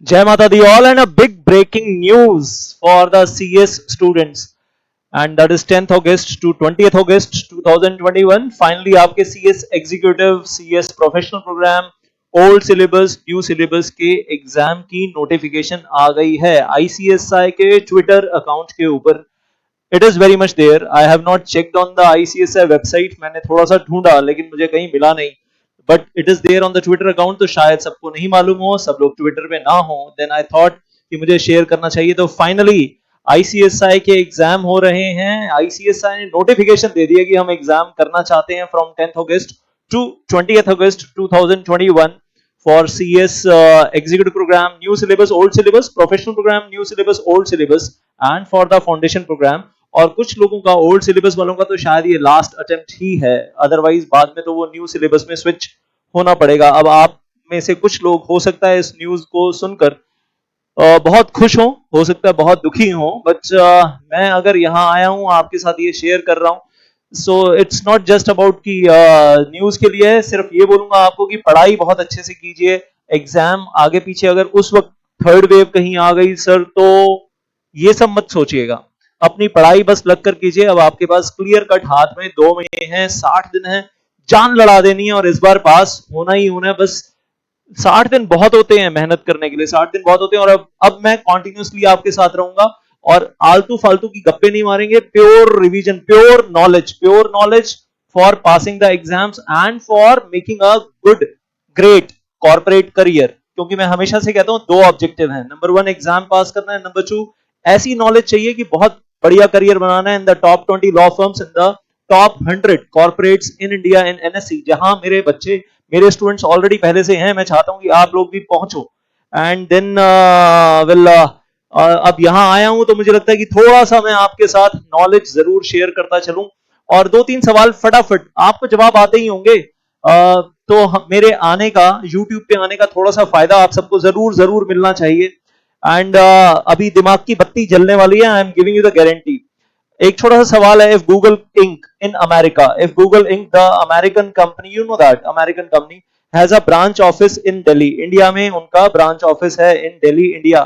Jai Mata Di all, and a big breaking news for the CS students, and that is 10th August to 20th August 2021. Finally आपके CS Executive, CS Professional Program, old syllabus new syllabus के exam की notification आ गई है ICSI के Twitter account के ऊपर. It is very much there. I have not checked on the ICSI website. मैंने थोड़ा सा ढूंढा लेकिन मुझे कहीं मिला नहीं, but it is there on the Twitter account. तो शायद सबको नहीं मालूम हो, सब लोग ट्विटर पे ना हो. देन आई थॉट कि मुझे शेयर करना चाहिए. तो फाइनली ICSI के एग्जाम हो रहे हैं. ICSI ने नोटिफिकेशन दे दिया कि हम एग्जाम करना चाहते हैं from 10th August to 20th August 2021 for CS executive program, new syllabus, old syllabus, professional program, new syllabus, old syllabus, and for the foundation program. और कुछ लोगों का ओल्ड सिलेबस वालों का तो शायद ये लास्ट अटेम्प्ट ही है, अदरवाइज बाद में तो वो न्यू सिलेबस में स्विच होना पड़ेगा. अब आप में से कुछ लोग हो सकता है इस न्यूज को सुनकर बहुत खुश हो सकता है बहुत दुखी हो, बट मैं अगर यहाँ आया हूँ आपके साथ ये शेयर कर रहा हूँ. So it's not just about कि न्यूज के लिए सिर्फ ये बोलूंगा आपको कि पढ़ाई बहुत अच्छे से कीजिए. एग्जाम आगे पीछे अगर उस वक्त थर्ड वेव कहीं आ गई सर, तो ये सब मत सोचिएगा. अपनी पढ़ाई बस लग कर कीजिए. अब आपके पास क्लियर कट हाथ में 2 महीने हैं, 60 दिन है, जान लड़ा देनी है और इस बार पास होना ही होना है. बस 60 दिन बहुत होते हैं मेहनत करने के लिए, 60 दिन बहुत होते हैं. और अब मैं कॉन्टिन्यूसली आपके साथ रहूंगा और आलतू फालतू की गप्पे नहीं मारेंगे. Pure revision, pure knowledge for passing the exams and for making a good great corporate career. क्योंकि मैं हमेशा से कहता हूं 2 ऑब्जेक्टिव हैं. नंबर 1 एग्जाम पास करना है, नंबर 2 ऐसी नॉलेज चाहिए कि बहुत बढ़िया करियर बनाना है in the top 20 law firms, in the top 100 corporates in India, in NSE, जहां मेरे बच्चे, मेरे स्टूडेंट्स ऑलरेडी पहले से हैं. मैं चाहता हूं कि आप लोग भी पहुंचो. एंड देन अब यहां आया हूं तो मुझे लगता है कि थोड़ा सा मैं आपके साथ नॉलेज जरूर शेयर करता चलूं. और 2-3 सवाल फटाफट आपको जवाब आते ही होंगे. तो मेरे आने का, YouTube पे आने का थोड़ा सा फायदा आप सबको जरूर जरूर मिलना चाहिए. एंड अभी दिमाग की बत्ती जलने वाली है. I am giving you the guarantee. एक छोटा सा सवाल है. If Google Inc in America, if Google Inc the American company, you know that American company has a branch office in Delhi, India में उनका ब्रांच ऑफिस है in Delhi, India.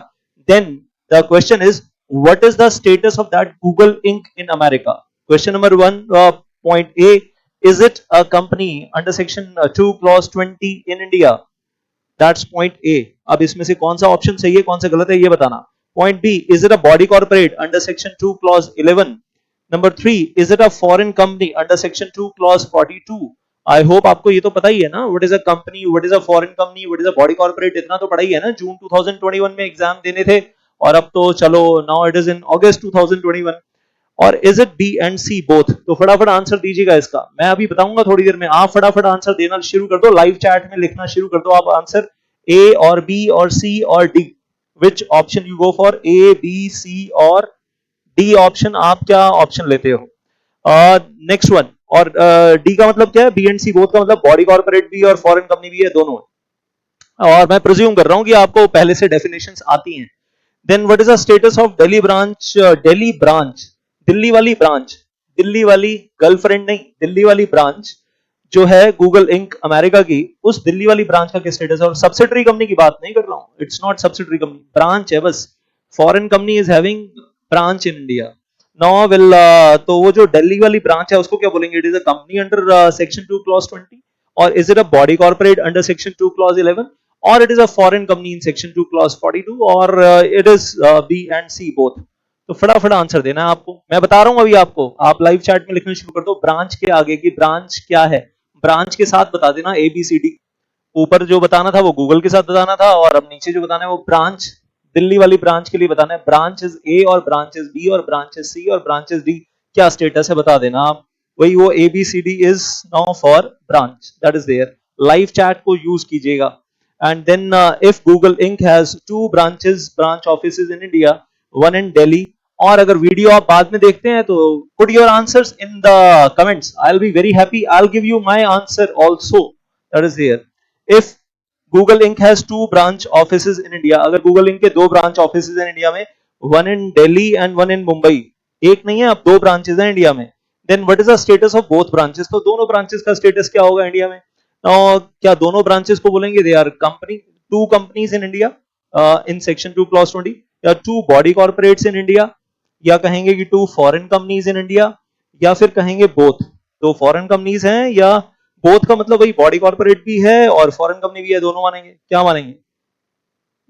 Then the question is what is the status of that Google Inc in America? Question number 1, point A, is it a company under section 2 clause 20 in India? That's point A. अब इसमें से कौन सा option सही है कौन सा गलत है ये बताना. Point B, is it a body corporate under section 2 clause 11? Number 3, is it a foreign company under section 2 clause 42? I hope आपको ये तो पता ही है ना. What is a company, what is a foreign company, what is a body corporate, इतना तो पढ़ा ही है ना. जून 2021 में एग्जाम देने थे और अब तो चलो now it is in August 2021. और is it B and C both? तो फटाफट आंसर दीजिएगा इसका. मैं अभी बताऊंगा थोड़ी देर में. आप फटाफट आंसर देना शुरू कर दो, लाइव चैट में लिखना शुरू कर दो आप आंसर. A और B और C और D. Which option you go for? A, B, C और D ऑप्शन, आप क्या ऑप्शन लेते हो? Next one. और D का मतलब क्या है? B and C बोथ का मतलब बॉडी कॉर्पोरेट भी और फॉरेन कंपनी भी है, दोनों है. और मैं प्रिज्यूम कर रहा हूं कि आपको पहले से डेफिनेशंस आती हैं. Then what is the status of Delhi branch? Delhi branch, Delhi वाली ब्रांच, दिल्ली वाली गर्लफ्रेंड नहीं, दिल्ली वाली ब्रांच जो है गूगल इंक अमेरिका की, उस दिल्ली वाली ब्रांच का क्या स्टेटस है? और सब्सिडरी कंपनी की बात नहीं कर रहा हूं. It's not subsidiary company, branch है बस. Foreign company is having branch in India. No will, तो वो जो दिल्ली वाली ब्रांच है उसको क्या बोलेंगे? It is a company under section 2 clause 20, और is it a body corporate under section 2 clause 11, और it is a foreign company in section 2 clause 42, और it is B and C both. तो फटाफट आंसर देना है आपको. मैं बता रहा हूं अभी आपको, आप लाइव चैट में लिखना शुरू कर दो. ब्रांच के आगे की ब्रांच क्या है? ब्रांच के साथ बता देना ABCD. ऊपर जो बताना था वो गूगल के साथ बताना था, और अब नीचे जो बताना है वो ब्रांच, दिल्ली वाली ब्रांच के लिए बताना है. ब्रांच इज A और ब्रांच इज B और ब्रांच इज C और ब्रांच इज D. क्या स्टेटस है बता देना आप. वही वो ABCD is now for branch, that is there. Live chat को यूज कीजिएगा. And then if Google Inc has 2 branches, branch offices in India, 1 in Delhi. और अगर वीडियो आप बाद में देखते हैं तो put your answers in the comments. I will be very happy. I will give you my answer also, that is there. If Google Inc has 2 branch offices in India, अगर Google Inc के 2 branch offices हैं India में, 1 in Delhi and 1 in Mumbai, एक नहीं है अब 2 branches हैं India में, then what is the status of both branches? तो दोनों ब्रांचेस का स्टेटस क्या होगा इंडिया में? और क्या दोनों ब्रांचेस को बोलेंगे they are company, 2 companies in India? In section 2 clause 20, या 2 बॉडी कॉर्पोरेट्स इन इंडिया, या कहेंगे कि 2 फॉरेन कंपनीज इन इंडिया, या फिर कहेंगे बोथ, 2 फॉरेन कंपनीज हैं, या बोथ का मतलब वही बॉडी कॉर्पोरेट भी है और फॉरेन कंपनी भी है, दोनों मानेंगे, क्या मानेंगे?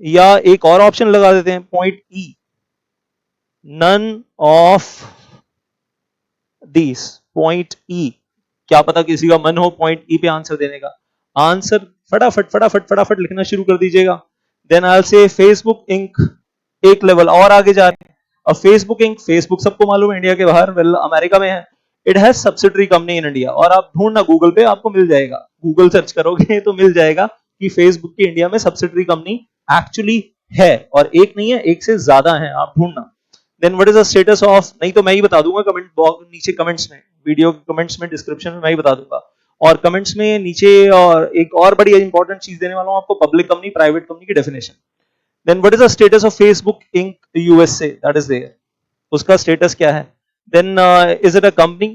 या एक और ऑप्शन लगा देते हैं, point E, none of this, point E. क्या पता किसी का मन हो पॉइंट ई पे आंसर देने का। आंसर फटाफट फटाफट फटाफट लिखना शुरू कर दीजिएगा। Then I will say Facebook Inc, एक लेवल और आगे जा रहे हैं। अब फेसबुक इंक, फेसबुक सबको मालूम है इंडिया के बाहर, वेल अमेरिका में है। It has subsidiary company in India, और आप ढूंढना गूगल पे, आपको मिल जाएगा, गूगल सर्च करोगे तो मिल जाएगा कि फेसबुक की इंडिया में सब्सिडरी कंपनी एक्चुअली है, और एक नहीं है, एक से ज्यादा है, आप ढूंढना। Then what is the status of, नहीं तो मैं ही बता दूंगा कमेंट बॉक्स नीचे, कमेंट्स में, वीडियो कमेंट्स में, डिस्क्रिप्शन में मैं ही बता दूंगा, और कमेंट्स में नीचे। और एक और बड़ी इंपॉर्टेंट चीज देने वाला हूं आपको, पब्लिक कंपनी प्राइवेट कंपनी की definition. Then what is the status of Facebook Inc USA, that is there, उसका स्टेटस क्या है? Then is it a company?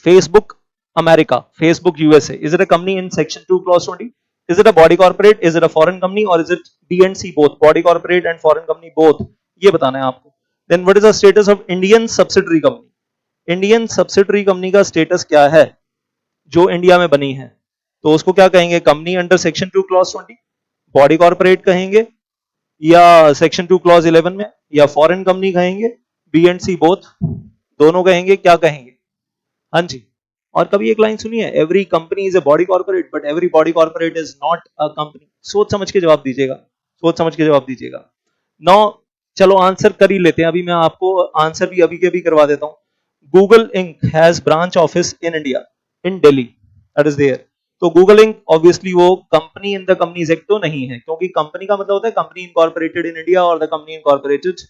Facebook America, Facebook USA, is it a company in section 2 clause 20? Is it a body corporate, is it a foreign company, और is it B and C both, body corporate and foreign company both, ये बताना है आपको। Then what is the status of Indian subsidiary company, Indian subsidiary company का status क्या है जो India में बनी है? तो उसको क्या कहेंगे, company under section 2 clause 20, body corporate कहेंगे, या सेक्शन 2 क्लॉज 11 में, या फॉरेन कंपनी कहेंगे, बी एंड सी बोथ, दोनों कहेंगे, क्या कहेंगे? हाँ जी। और कभी एक लाइन सुनिए, every company is a body corporate but every body corporate is not a company. सोच समझ के जवाब दीजिएगा, सोच समझ के जवाब दीजिएगा। नौ, चलो आंसर कर ही लेते हैं, अभी मैं आपको आंसर भी अभी के भी करवा देता हूं। Google Inc has branch office in India, in Delhi, that is there. तो गूगल इंक ऑब्वियसली वो company in the companies act तो नहीं है, क्योंकि कंपनी का मतलब होता है कंपनी इनकॉर्पोरेटेड इन इंडिया और द कंपनी इनकॉर्पोरेटेड,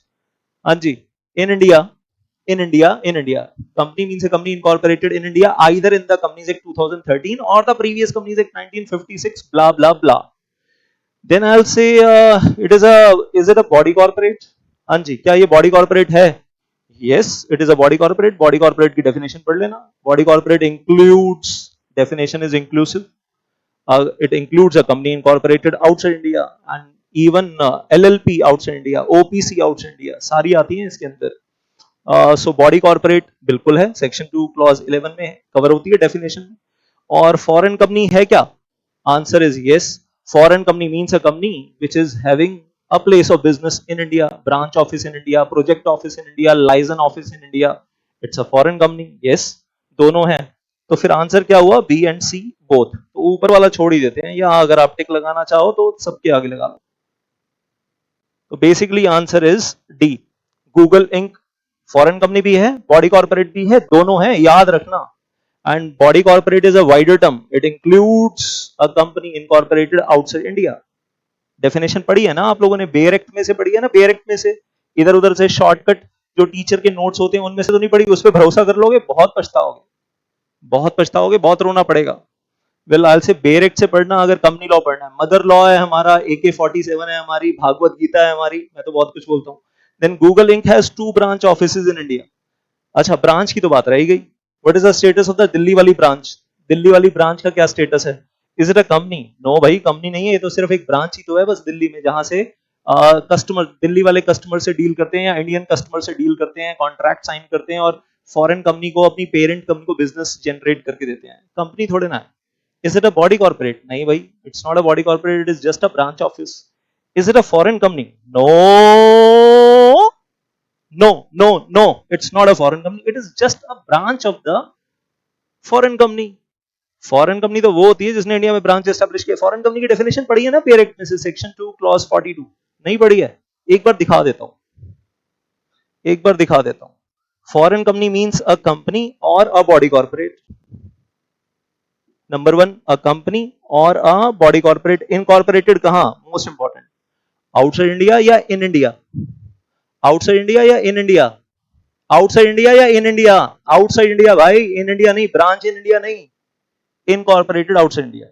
हाँ जी, in India, in India, in India. Company means a company incorporated in India, either in the Companies Act 2013 or the previous Companies Act 1956, blah blah blah. Then I'll say is it a body corporate? हाँ जी, क्या ये body corporate है? Yes, it is a body corporate. Body corporate की definition पढ़ लेना. Body corporate includes, definition is inclusive. It includes a company incorporated outside India and even LLP outside India, OPC outside India, सारी आती हैं इसके अंदर। So body corporate बिल्कुल है, सेक्शन 2 क्लॉज 11 में कवर होती है डेफिनेशन में। और फॉरेन कंपनी है क्या? Answer is yes, foreign company means a company which is having a place of business in India, branch office in India, project office in India, license office in India, it's a foreign company. Yes, दोनों है। तो फिर answer क्या हुआ? B and C both. तो ऊपर वाला छोड़ ही देते हैं, या अगर आप टिक लगाना चाहो तो सबके आगे लगा लो। तो basically answer is D, Google Inc foreign company भी है, बॉडी कॉर्पोरेट भी है, दोनों है, याद रखना। And body corporate is a wider term, it includes a company incorporated outside India. Definition पढ़ी है ना आप लोगों ने, बेयर एक्ट में से पढ़ी है ना, बेयर एक्ट में से, इधर उधर से शॉर्टकट जो टीचर के नोट्स होते हैं उनमें से तो नहीं पढ़ी, उस पर भरोसा कर लोगे, बहुत पछताओगे, बहुत पछताओगे, बहुत रोना पड़ेगा। वेल आई से बेयर एक्ट से पढ़ना अगर कंपनी लॉ पढ़ना है, मदर लॉ है हमारा, AK-47 है हमारी, भागवत गीता है हमारी, मैं तो बहुत कुछ बोलता हूँ। Then Google Inc has 2 branch offices in India. अच्छा, ब्रांच की तो बात रही गई। What is the status of the Delhi वाली ब्रांच? दिल्ली वाली ब्रांच का क्या स्टेटस है? Is it a company? No भाई, कंपनी नहीं है, ये तो सिर्फ एक ब्रांच ही तो है बस दिल्ली में, जहां से कस्टमर, दिल्ली वाले कस्टमर से डील करते हैं या इंडियन कस्टमर से डील करते हैं, कॉन्ट्रैक्ट साइन करते हैं और फॉरेन कंपनी को, अपनी पेरेंट कंपनी को बिजनेस जनरेट करके देते हैं। कंपनी थोड़े ना है। Is it a body corporate? नहीं भाई, it's not a body corporate, it is just a branch office. Is it a foreign company? No, no, no, no, it's not a foreign company, it is just a branch of the foreign company. Foreign company तो वो होती है जिसने India में branch establish किया। Foreign company की definition पढ़ी है ना पेयर एक्ट में से, सेक्शन 2 क्लॉज 42? नहीं पढ़ी है? एक बार दिखा देता हूं, एक बार दिखा देता हूं। Foreign company means a company और a body corporate. Number 1, a company और अ बॉडी कॉर्पोरेट। इनकॉर्पोरेटेड कहां? मोस्ट इंपॉर्टेंट, आउटसाइड इंडिया या इन इंडिया? आउटसाइड इंडिया या इन इंडिया? आउटसाइड इंडिया या इन इंडिया? आउटसाइड इंडिया भाई, in India नहीं, branch in India नहीं, incorporated outside India.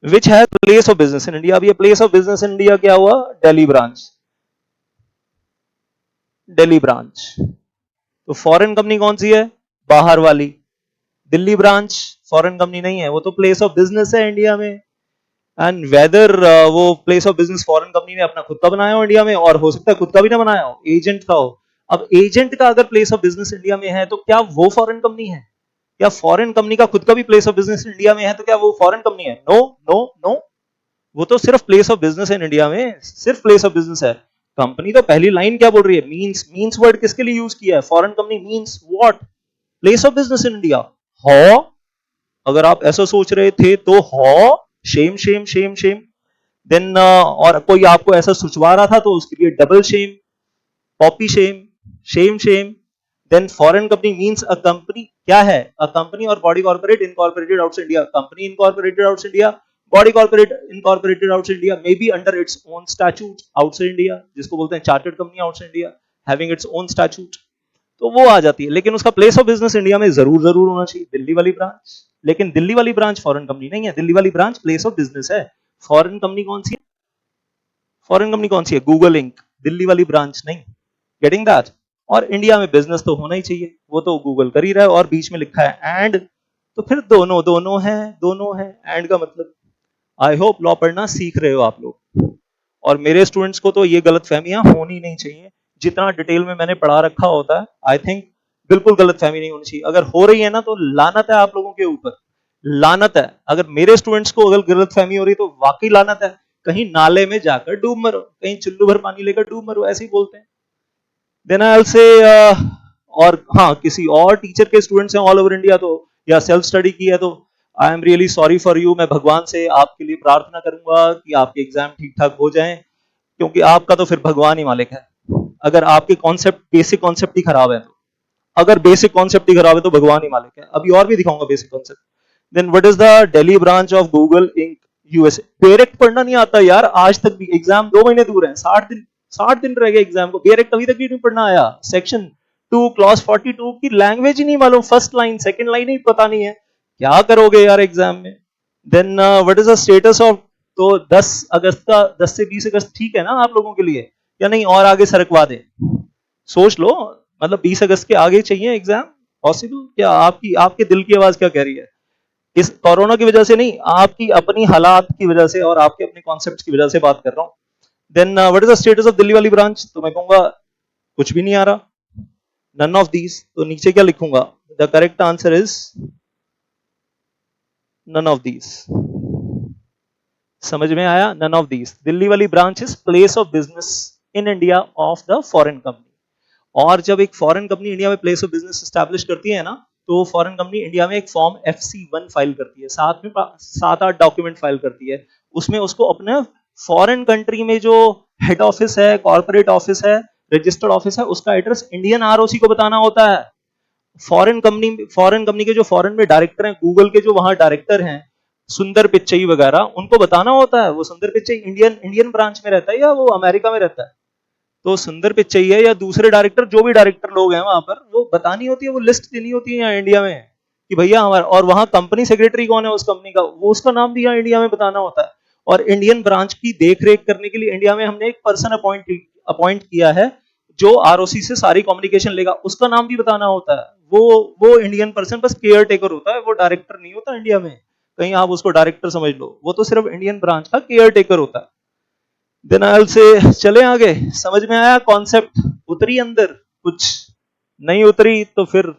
Which has place of business in India. अब ये place of business in India क्या हुआ? Delhi branch, Delhi branch. तो फॉरेन कंपनी कौन सी है? बाहर वाली। दिल्ली ब्रांच फॉरेन कंपनी नहीं है, वो तो प्लेस ऑफ बिजनेस है इंडिया में। एंड वेदर वो place of business foreign company ने अपना खुद का बनाया हो इंडिया में, और हो सकता है खुद का भी ना बनाया हो, एजेंट का हो। अब एजेंट का अगर प्लेस ऑफ बिजनेस इंडिया में है तो क्या वो फॉरेन कंपनी है? या फॉरेन कंपनी का खुद का भी प्लेस ऑफ बिजनेस इंडिया में है तो क्या वो फॉरेन कंपनी है? नो नो नो, वो तो सिर्फ प्लेस ऑफ बिजनेस है इंडिया में, सिर्फ प्लेस ऑफ बिजनेस है। कंपनी तो पहली लाइन क्या बोल रही है? मींस, मींस वर्ड किसके लिए यूज किया है? Foreign company means what? Place of business in India. हो, अगर आप ऐसा सोच रहे थे तो हो, shame shame shame shame. Then और कोई आपको ऐसा सुचवा रहा था तो उसके लिए double shame, poppy shame, shame shame. Then foreign company means a company, क्या है? A company or body corporate incorporated outside India, company incorporated outside India, body corporate incorporated outside India, may be under its own statute outside India, जिसको बोलते हैं chartered company outside India, having its own statute, तो वो आ जाती है। लेकिन उसका place of business India में जरूर जरूर होना चाहिए, दिल्ली वाली ब्रांच। लेकिन दिल्ली वाली ब्रांच फॉरेन कंपनी नहीं है, दिल्ली वाली ब्रांच प्लेस ऑफ बिजनेस है। फॉरेन कंपनी कौन सी है? फॉरेन कंपनी कौन सी है? गूगल इंक, दिल्ली वाली ब्रांच नहीं। Getting that? और इंडिया में बिजनेस तो होना ही चाहिए, वो तो गूगल कर ही रहा है, और बीच में लिखा है एंड, तो फिर दोनों दोनों है, दोनों है। एंड का मतलब, आई होप लॉ पढ़ना सीख रहे हो आप लोग, और मेरे स्टूडेंट्स को तो ये गलत फहमियां होनी नहीं चाहिए। जितना डिटेल में मैंने पढ़ा रखा होता है, आई थिंक बिल्कुल गलत फहमी नहीं होनी चाहिए। अगर हो रही है ना तो लानत है आप लोगों के ऊपर, लानत है। अगर मेरे स्टूडेंट्स को अगर गलत फहमी हो रही तो वाकई लानत है। कहीं नाले में जाकर डूब मरो, कहीं चुल्लू भर पानी लेकर डूब मरो, ऐसे ही बोलते हैं। देन आई विल से, और हाँ, किसी और टीचर के स्टूडेंट्स हैं ऑल ओवर इंडिया तो, या सेल्फ स्टडी की है तो, I am really sorry for you. मैं भगवान से आपके लिए प्रार्थना करूंगा कि आपके एग्जाम ठीक ठाक हो जाएं, क्योंकि आपका तो फिर भगवान ही मालिक है। अगर आपके कॉन्सेप्ट, बेसिक कॉन्सेप्ट ही खराब है तो, अगर बेसिक कॉन्सेप्ट ही खराब है तो भगवान ही मालिक है। अभी और भी दिखाऊंगा basic concept. Then what is the Delhi branch of Google Inc USA? Direct पढ़ना नहीं आता यार, आज तक भी। एग्जाम 2 महीने दूर है, 60 दिन, 60 दिन रह गए एग्जाम को, डायरेक्ट अभी तक भी नहीं पढ़ना आया। सेक्शन 2 क्लॉज 42 की लैंग्वेज ही नहीं मालूम, फर्स्ट लाइन सेकंड लाइन ही पता नहीं है, क्या करोगे यार एग्जाम में? Then what is the status of, तो 10 अगस्त का, 10 से 20 अगस्त ठीक है ना आप लोगों के लिए, या नहीं और आगे सरकवा दे? सोच लो, मतलब 20 अगस्त के आगे चाहिए एग्जाम? पॉसिबल क्या? आपकी, आपके दिल की आवाज क्या कह रही है? इस कोरोना की वजह से नहीं, आपकी अपनी हालात की वजह से और आपके अपने कॉन्सेप्ट की वजह से बात कर रहा हूं। Then what is the status of Delhi वाली ब्रांच? तो मैं कहूंगा कुछ भी नहीं आ रहा, नन ऑफ दीज। तो नीचे क्या लिखूंगा? The correct answer is none of these. समझ में आया? None of these. दिल्ली वाली branch is place of business in India of the foreign company. और जब एक फॉरेन कंपनी इंडिया में प्लेस ऑफ बिजनेस स्टैब्लिश करती है ना, तो फॉरेन कंपनी इंडिया में एक फॉर्म FC1 फाइल करती है, साथ में 7-8 डॉक्यूमेंट फाइल करती है। उसमें उसको अपने फॉरेन कंट्री में जो हेड ऑफिस है, कॉर्पोरेट ऑफिस है, रजिस्टर्ड ऑफिस है, उसका एड्रेस इंडियन ROC को बताना होता है। फॉरेन कंपनी के जो फॉरेन में डायरेक्टर हैं, गूगल के जो वहां डायरेक्टर हैं, सुंदर पिच्चई वगैरह, उनको बताना होता है। वो सुंदर पिच्चई इंडियन इंडियन ब्रांच में रहता है या वो अमेरिका में रहता है? तो सुंदर पिच्चई है या दूसरे डायरेक्टर, जो भी डायरेक्टर लोग हैं वहां पर, वो बतानी होती है, वो लिस्ट देनी होती है यहाँ इंडिया में कि भैया हमारा, और वहां कंपनी सेक्रेटरी कौन है उस कंपनी का, वो उसका नाम भी यहाँ इंडिया में बताना होता है। और इंडियन ब्रांच की देख रेख करने के लिए इंडिया में हमने एक पर्सन अपॉइंट किया है, जो ROC से सारी कम्युनिकेशन लेगा, उसका नाम भी बताना होता है। वो इंडियन पर्सन बस केयर टेकर होता है, वो डायरेक्टर नहीं होता इंडिया में। कहीं आप उसको डायरेक्टर समझ लो, वो तो सिर्फ इंडियन ब्रांच का केयर टेकर होता है। देन आई से चले आगे। समझ में आया कॉन्सेप्ट? उतरी अंदर? कुछ नहीं उतरी तो फिर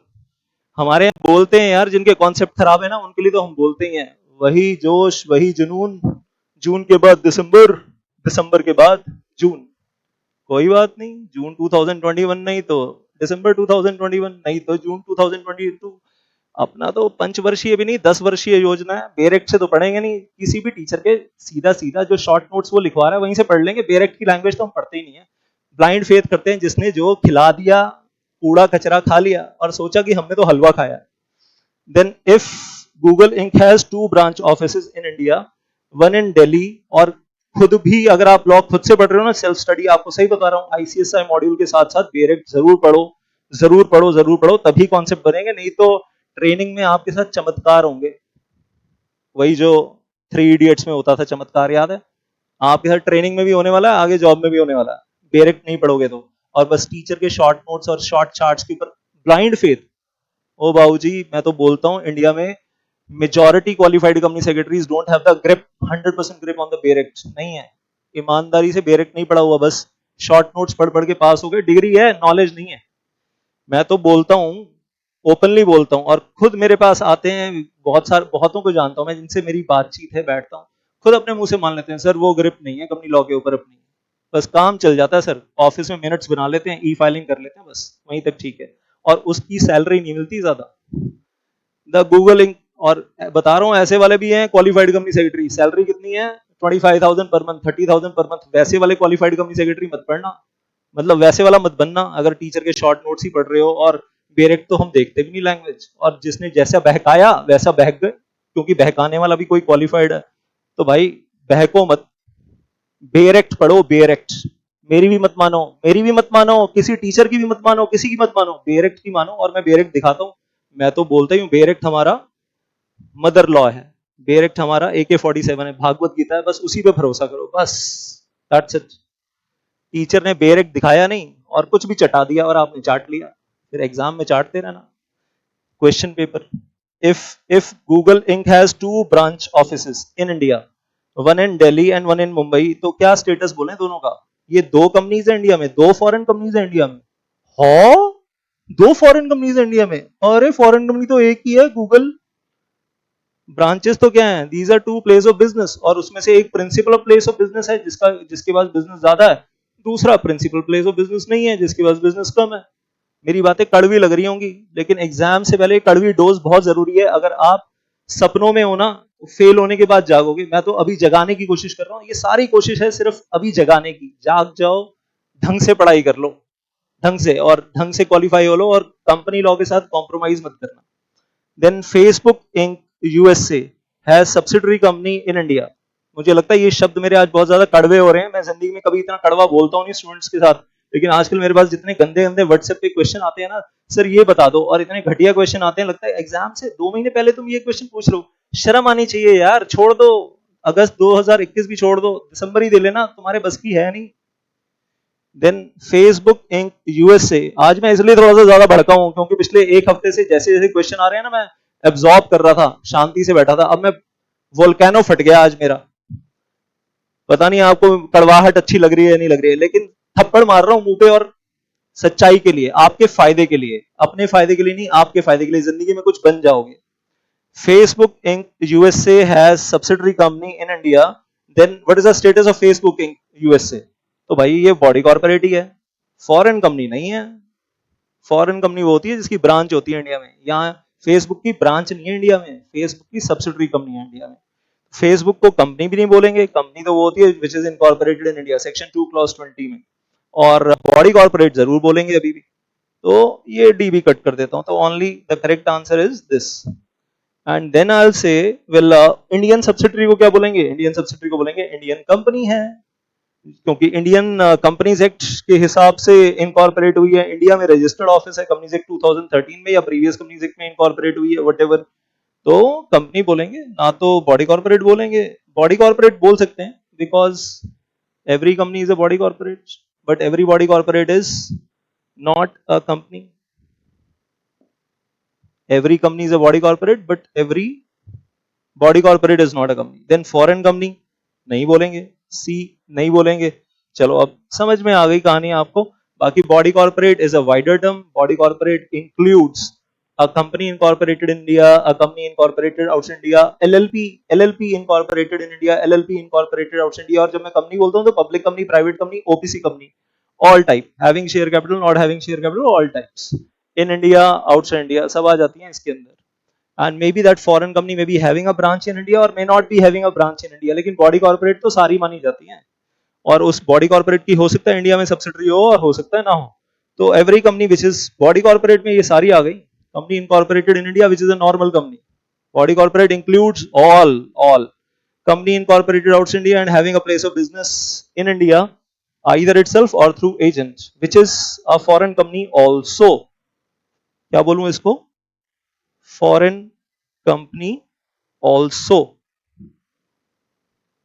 हमारे यहाँ बोलते हैं यार, जिनके कॉन्सेप्ट खराब है ना उनके लिए तो हम बोलते ही हैं, वही जोश वही जुनून, जून के बाद दिसंबर, दिसंबर के बाद जून। कोई बात नहीं, जून 2021 नहीं तो दिसंबर 2021, नहीं तो जून 2022। अपना तो पंचवर्षीय भी नहीं 10 वर्षीय योजना है। बेरेक्ट से तो पढ़ेंगे नहीं, किसी भी टीचर के सीधा सीधा जो शॉर्ट नोट्स वो लिखवा रहा है वहीं से पढ़ लेंगे। बेरेक्ट की लैंग्वेज तो हम पढ़ते ही नहीं है। ब्लाइंड फेथ करते हैं, जिसने जो खिला दिया, कूड़ा कचरा खा लिया और सोचा कि हमने तो हलवा खाया। Then if Google Inc has 2 branch offices in India, one in Delhi, और खुद भी अगर आप लॉ खुद से पढ़ रहे हो ना, सेल्फ स्टडी, आपको सही बता रहा हूँ, ICSI मॉड्यूल के साथ साथ बेरेक्ट जरूर पढ़ो, जरूर पढ़ो, जरूर पढ़ो, तभी कॉन्सेप्ट बनेंगे। नहीं तो ट्रेनिंग में आपके साथ चमत्कार होंगे, वही जो 3 इडियट्स में होता था चमत्कार, याद है? आपके साथ ट्रेनिंग में भी होने वाला है, आगे जॉब में भी होने वाला है, डायरेक्ट नहीं पढ़ोगे तो। और बस टीचर के शॉर्ट नोट्स और शॉर्ट चार्ट्स के ऊपर ब्लाइंड फेथ। ओ बाबूजी, मैं तो बोलता हूं इंडिया में majority qualified company secretaries don't have the grip, 100% grip on the bare act, नहीं है। ईमानदारी से बेयर एक्ट नहीं पढ़ा हुआ, बस शॉर्ट नोट्स पढ़ पढ़ के पास हो गए, डिग्री है, नॉलेज नहीं है। मैं तो बोलता हूं, ओपनली बोलता हूं, और खुद मेरे पास आते हैं बहुत सारे, बहुतों को जानता हूं मैं जिनसे मेरी बातचीत है, बैठता हूं, खुद अपने मुंह से मान लेते हैं सर वो ग्रिप नहीं है कंपनी लॉ के ऊपर अपनी, बस काम चल जाता है सर, ऑफिस में मिनट्स बना लेते हैं, ई फाइलिंग कर लेते हैं, बस वहीं तक ठीक है, और उसकी सैलरी नहीं मिलती ज्यादा। द गूगल इंक, और बता रहा हूं ऐसे वाले भी हैं क्वालिफाइड कंपनी सेक्रेटरी, सैलरी कितनी है 25,000 पर मंथ, 30,000 पर मंथ, वैसे वाले क्वालिफाइड कंपनी सेक्रेटरी मत पढ़ना, मतलब वैसे वाला मत बनना, अगर टीचर के शॉर्ट नोट्स ही पढ़ रहे हो, और बेरेक्ट तो हम देखते भी नहीं लैंग्वेज, और जिसने जैसा बहकाया वैसा बहक गए, क्योंकि बहकाने वाला भी कोई क्वालिफाइड है, तो भाई बहको मत, बेरेक्ट पढ़ो, बेरेक्ट। मेरी भी मत मानो, मेरी भी मत मानो, किसी टीचर की भी मत मानो, किसी की मत मानो, बेरेक्ट की मानो, और मैं बेरेक्ट दिखाता हूं। मैं तो बोलता ही हूं बेरेक्ट हमारा मदर लॉ है, बेरेक्ट हमारा AK-47 है, भागवत गीता है, बस उसी पे भरोसा करो, बस दैट्स इट। टीचर ने बेरेक्ट दिखाया नहीं और कुछ भी चटा दिया और आपने चाट लिया, फिर एग्जाम में चाटते रहना। Question paper, if Google Inc has 2 branch offices in India, one in Delhi and one in Mumbai, तो क्या स्टेटस बोले दोनों का? ये 2 कंपनीज है इंडिया में, 2 फॉरेन कंपनीज है इंडिया में। हो, 2 फॉरेन कंपनीज है इंडिया में, अरे फॉरेन कंपनी तो एक ही है गूगल, ब्रांचेस तो क्या है, these are 2 place of business, और उसमें से एक प्रिंसिपल प्लेस ऑफ बिजनेस है जिसके पास बिजनेस ज्यादा है, दूसरा प्रिंसिपल प्लेस ऑफ बिजनेस नहीं है जिसके पास बिजनेस कम है। मेरी बातें कड़वी लग रही होंगी, लेकिन एग्जाम से पहले कड़वी डोज बहुत जरूरी है। अगर आप सपनों में हो ना, फेल होने के बाद जागोगे, मैं तो अभी जगाने की कोशिश कर रहा हूँ, ये सारी कोशिश है सिर्फ अभी जगाने की, जाग जाओ, ढंग से पढ़ाई कर लो, ढंग से, और ढंग से क्वालिफाई हो लो, और कंपनी लॉ के साथ कॉम्प्रोमाइज मत करना। Then Facebook Inc USA has subsidiary company in India. मुझे लगता है ये शब्द मेरे आज बहुत ज्यादा कड़वे हो रहे हैं, मैं जिंदगी में कभी इतना कड़वा बोलता हूँ नहीं स्टूडेंट्स के साथ, लेकिन आजकल मेरे पास जितने गंदे गंदे व्हाट्सएप पे क्वेश्चन आते हैं ना, सर ये बता दो, और इतने घटिया क्वेश्चन आते हैं, लगता है एग्जाम से 2 महीने पहले तुम ये क्वेश्चन पूछ रहे हो, शर्म आनी चाहिए यार, छोड़ दो, अगस्त 2021 भी छोड़ दो, दिसंबर ही दे लेना, तुम्हारे बस की है नहीं। देन फेसबुक इंक यूएसए, आज मैं इसलिए थोड़ा सा ज्यादा भड़का हूं क्योंकि पिछले एक हफ्ते से जैसे जैसे क्वेश्चन आ रहे हैं ना, मैं एब्जॉर्ब कर रहा था, शांति से बैठा था, अब मैं वोल्केनो फट गया आज मेरा। पता नहीं आपको कड़वाहट अच्छी लग रही है या नहीं लग रही है, लेकिन थप्पड़ मार रहा हूं मुंह पे, और सच्चाई के लिए, आपके फायदे के लिए, अपने फायदे के लिए नहीं, आपके फायदे के लिए, जिंदगी में कुछ बन जाओगे। Facebook Inc USA has subsidiary company in India, then what is the status of Facebook Inc USA? तो भाई ये बॉडी कॉर्पोरेट ही है, फॉरेन कंपनी नहीं है। फॉरेन कंपनी वो होती है जिसकी ब्रांच होती है इंडिया में, यहाँ फेसबुक की ब्रांच नहीं है इंडिया में, फेसबुक की सब्सिडरी कंपनी है इंडिया में। फेसबुक को कंपनी भी नहीं बोलेंगे, कंपनी तो वो होती है which is incorporated in India, section 2 clause 20 में, और बॉडी कॉर्पोरेट जरूर बोलेंगे अभी भी। तो ये डी भी कट कर देता हूं, तो only the correct answer is this. And then I will say, well Indian subsidiary को क्या बोलेंगे? इंडियन सब्सिडरी को बोलेंगे इंडियन कंपनी है, क्योंकि इंडियन कंपनीज एक्ट के हिसाब से इनकॉर्पोरेट हुई है, इंडिया में रजिस्टर्ड ऑफिस है, कंपनीज एक्ट 2013 में या प्रीवियस कंपनीज एक्ट में इनकॉर्पोरेट हुई है, व्हाटएवर, तो कंपनी बोलेंगे, ना तो बॉडी कॉर्पोरेट बोलेंगे। बॉडी कॉर्पोरेट बोल सकते हैं because every company is a body corporate, but every body corporate is not a company. Every company is a body corporate but every body corporate is not a company. Then foreign company नहीं बोलेंगे, सी नहीं बोलेंगे। चलो अब समझ में आ गई कहानी आपको। बाकी body corporate is a wider term, body corporate includes a company incorporated in India, a company incorporated outside India, LLP incorporated in India, LLP incorporated outside India। और जब मैं कंपनी बोलता हूँ तो public company, private company, OPC company, all type, having share capital, not having share capital, all types, in India, outside India, सब आ जाती हैं इसके अंदर। And may be that foreign company may be having a branch in India और may not be having a branch in India, लेकिन body corporate तो सारी मानी जाती हैं, और उस बॉडी कॉर्पोरेट की हो सकता है इंडिया में सब्सिडरी हो और हो सकता है ना हो। तो every company which is body corporate में ये सारी आ गई। Company incorporated in India, which is a normal company. Body corporate includes all. Company incorporated outside India and having a place of business in India, either itself or through agent, which is a foreign company also. क्या बोलूं इसको? Foreign company also.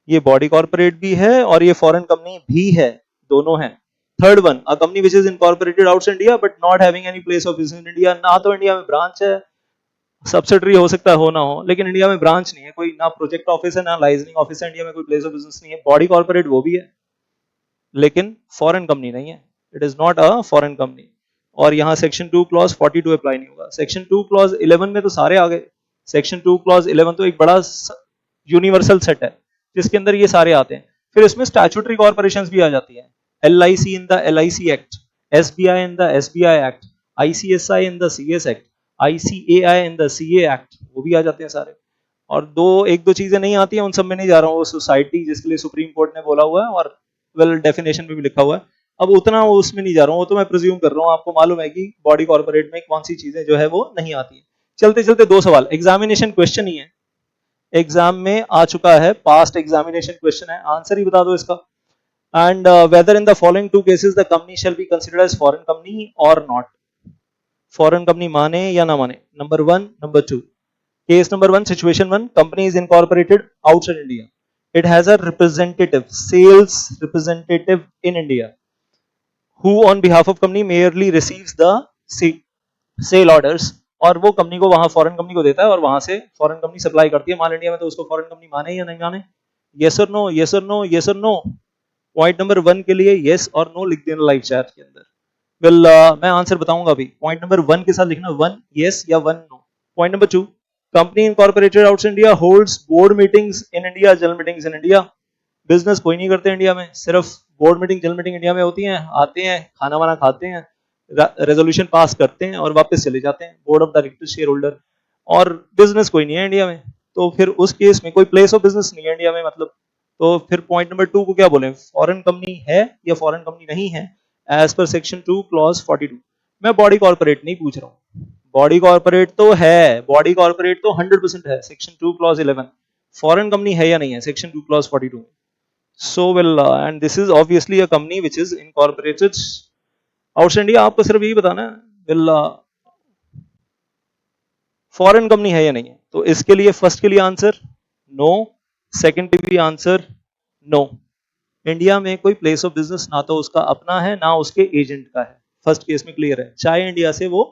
ये body corporate भी है और ये foreign company भी है, दोनों है। Third one, a company which is incorporated outside India but not having any place of business in India, ना तो इंडिया में ब्रांच है सब्सिडरी हो सकता है, हो ना हो, लेकिन इंडिया में ब्रांच नहीं है कोई, ना प्रोजेक्ट ऑफिस है ना लाइजनिंग ऑफिस है, इंडिया में कोई प्लेस ऑफ बिजनेस नहीं है। बॉडी कॉर्पोरेट वो भी है लेकिन फॉरेन कंपनी नहीं है, it is not a foreign company. और यहाँ सेक्शन 2 क्लॉज 42 अप्लाई नहीं होगा। सेक्शन 2 क्लॉज 11 में तो सारे आ गए। सेक्शन 2 क्लॉज 11 तो एक बड़ा यूनिवर्सल सेट है जिसके अंदर ये सारे आते हैं। फिर इसमें स्टैट्यूटरी कॉर्पोरेशंस भी आ जाती है, LIC in the LIC act, SBI in the SBI act, ICSI in the CS act, ICAI in the CA act, वो भी आ जाते हैं सारे। और एक दो चीजें नहीं आती हैं, उन सब में नहीं जा रहा हूँ। वो सोसाइटी जिसके लिए सुप्रीम कोर्ट ने बोला हुआ है और वेल डेफिनेशन में भी लिखा हुआ है, अब उतना वो उसमें नहीं जा रहा हूँ, वो तो मैं प्रिज्यूम कर रहा हूँ आपको मालूम है कि बॉडी कॉर्पोरेट में कौन सी चीजें जो है वो नहीं आती है। चलते चलते दो सवाल, एग्जामिनेशन क्वेश्चन ही है, एग्जाम में आ चुका है, पास्ट एग्जामिनेशन क्वेश्चन है, आंसर ही बता दो इसका। And whether in the following two cases the company shall be considered as foreign company or not, foreign company माने या ना माने, number 1 number 2। Case number 1, situation 1, company is incorporated outside India, it has a representative, sales representative in India, who on behalf of company merely receives the sale orders, और वो company को वहां foreign company को देता है और वहां से फॉरेन कंपनी सप्लाई करती है माल इंडिया में, तो उसको फॉरेन कंपनी माने या नहीं माने? यस और नो, यस और नो, यस और नो। पॉइंट नंबर 1 के लिए यस और नो लिख देना लाइव चैट के अंदर। वेल मैं आंसर बताऊंगा अभी। पॉइंट नंबर 1 के साथ लिखना 1 यस या 1 no. Point number 2, company incorporated outside India holds board meetings in India, general meetings in India. Business कोई नहीं करते इंडिया में, सिर्फ board meeting general meeting India में होती हैं, आते हैं खाना वाना खाते हैं, रेजोल्यूशन पास करते हैं और वापस चले जाते हैं, board of directors share holder, और बिजनेस कोई नहीं है इंडिया में। तो फिर उस केस में कोई प्लेस ऑफ बिजनेस नहीं है इंडिया में, मतलब तो फिर पॉइंट नंबर 2 को क्या बोले, फॉरेन कंपनी है या फॉरेन कंपनी नहीं है, एज पर सेक्शन 2 क्लॉज 42। मैं बॉडी कॉर्पोरेट नहीं पूछ रहा हूँ, बॉडी कॉर्पोरेट तो है, बॉडी कॉर्पोरेट तो 100% है सेक्शन 2 क्लॉज 11, फॉरेन कंपनी है या नहीं है section 2 clause 42। So well, and this is obviously a company which is incorporated outside India। आपको सिर्फ यही बताना है well, फॉरेन कंपनी है या नहीं है। तो इसके लिए फर्स्ट के लिए आंसर नो, सेकंड के लिए आंसर नो। इंडिया में कोई प्लेस ऑफ बिजनेस ना तो उसका अपना है ना उसके एजेंट का है, फर्स्ट केस में क्लियर है। चाहे इंडिया से वो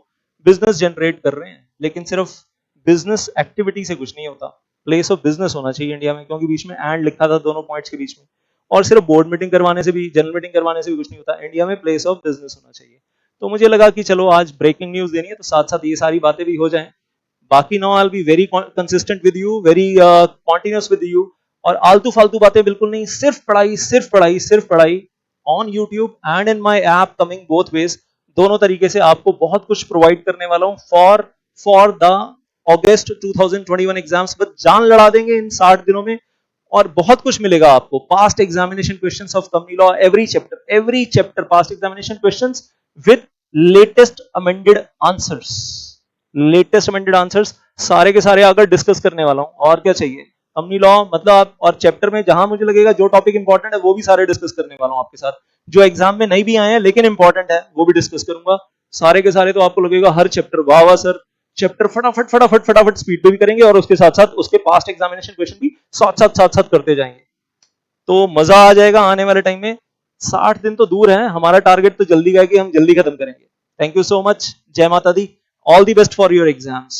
बिजनेस जनरेट कर रहे हैं लेकिन सिर्फ बिजनेस एक्टिविटी से कुछ नहीं होता, प्लेस ऑफ बिजनेस होना चाहिए इंडिया में, क्योंकि बीच में एंड लिखा था दोनों पॉइंट्स के बीच में। और सिर्फ बोर्ड मीटिंग करवाने से भी, जनरल मीटिंग करवाने से भी कुछ नहीं होता, इंडिया में प्लेस ऑफ बिजनेस होना चाहिए। तो मुझे लगा कि चलो आज ब्रेकिंग न्यूज देनी है तो साथ साथ ये सारी बातें भी हो जाएं। बाकी now I will be very consistent with you, very continuous with you, और आलतू फालतू बातें बिल्कुल नहीं, सिर्फ पढ़ाई सिर्फ पढ़ाई सिर्फ पढ़ाई on YouTube and in my app coming both ways. दोनों तरीके से आपको बहुत कुछ प्रोवाइड करने वाला हूं फॉर द अगस्त 2021 एग्जाम्स। बस जान लड़ा देंगे इन 60 दिनों में और बहुत कुछ मिलेगा आपको। Past examination questions of company law, every chapter past examination questions with latest amended answers, latest amended answers सारे के सारे आकर डिस्कस करने वाला हूं। और क्या चाहिए, कंपनी लॉ मतलब आप, और चैप्टर में जहां मुझे लगेगा जो टॉपिक इंपॉर्टेंट है वो भी सारे डिस्कस करने वाला हूं आपके साथ, जो एग्जाम में नहीं भी आए हैं लेकिन इंपॉर्टेंट है वो भी डिस्कस करूंगा सारे के सारे। तो आपको लगेगा हर चैप्टर वाह वाह सर, चैप्टर फटाफट फटाफट फटाफट स्पीड पे भी करेंगे और उसके साथ साथ उसके पास्ट एग्जामिनेशन क्वेश्चन भी साथ साथ करते जाएंगे, तो मजा आ जाएगा आने वाले टाइम में। 60 दिन तो दूर है, हमारा टारगेट तो जल्दी का है कि हम जल्दी खत्म करेंगे। थैंक यू सो मच, जय माता दी, all the best for your exams.